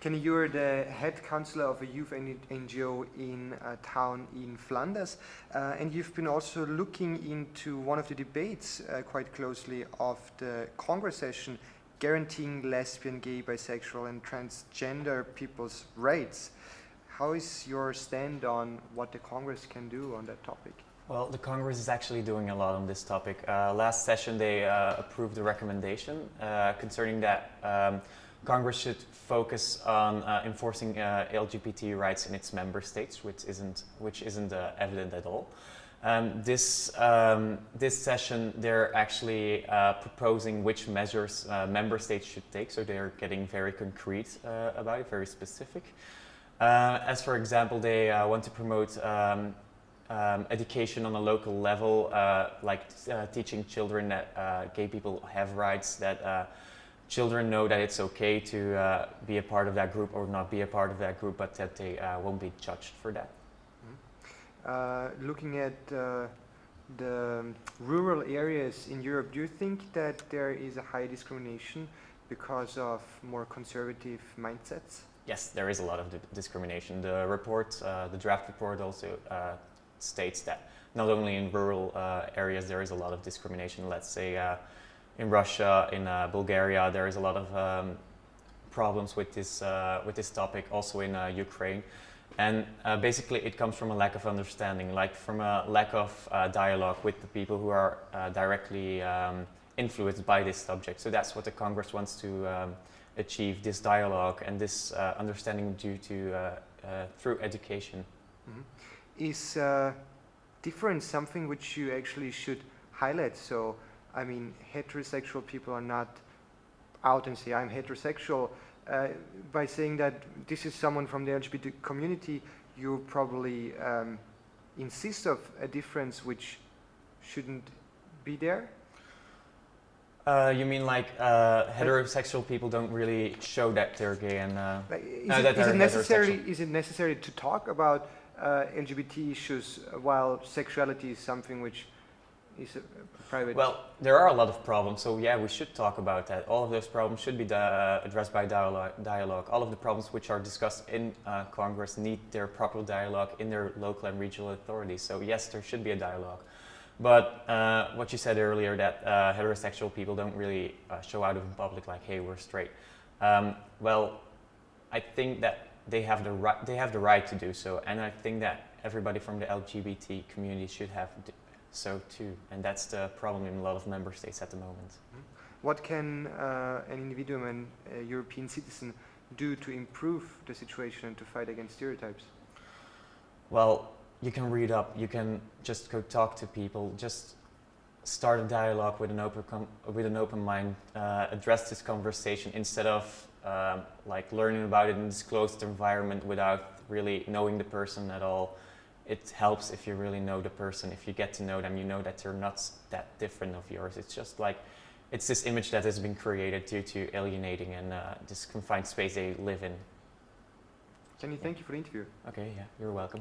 Kenny, you're the head counselor of a youth NGO in a town in Flanders, and you've been also looking into one of the debates quite closely of the Congress session, guaranteeing lesbian, gay, bisexual and transgender people's rights. How is your stand on what the Congress can do on that topic? Well, the Congress is actually doing a lot on this topic. Last session they approved a recommendation concerning that Congress should focus on enforcing LGBT rights in its member states, which isn't evident at all. This session they're actually proposing which measures member states should take, so they're getting very concrete about it, very specific. As for example, they want to promote education on a local level, like teaching children that gay people have rights, that children know that it's okay to be a part of that group or not be a part of that group, but that they won't be judged for that. Looking at the rural areas in Europe, do you think that there is a high discrimination because of more conservative mindsets? Yes, there is a lot of discrimination. The report, the draft report also states that not only in rural areas there is a lot of discrimination. Let's say in Russia, in Bulgaria, there is a lot of problems with this topic, also in Ukraine. And basically it comes from a lack of understanding, like from a lack of dialogue with the people who are directly influenced by this subject. So that's what the Congress wants to achieve, this dialogue and this understanding through education. Mm-hmm. Is difference something which you actually should highlight? So, I mean, heterosexual people are not out and say, I'm heterosexual. By saying that this is someone from the LGBT community, you probably insist of a difference which shouldn't be there? You mean like heterosexual people don't really show that they're gay and is it necessary to talk about LGBT issues while sexuality is something which is a private? Well, there are a lot of problems, so yeah, we should talk about that. All of those problems should be addressed by dialogue. All of the problems which are discussed in Congress need their proper dialogue in their local and regional authorities. So yes, there should be a dialogue. But what you said earlier, that heterosexual people don't really show out in public like, hey, we're straight. Well, I think that they have the right to do so, and I think that everybody from the LGBT community should have so too, and that's the problem in a lot of member states at the moment. What can an individual and a European citizen do to improve the situation and to fight against stereotypes? Well, you can read up, you can just go talk to people, just start a dialogue with an open mind, address this conversation instead of like learning about it in this closed environment without really knowing the person at all. It helps if you really know the person. If you get to know them, you know that they're not that different of yours. It's just like, it's this image that has been created due to alienating and this confined space they live in. Kenny, thank you for the interview. Okay, yeah, you're welcome.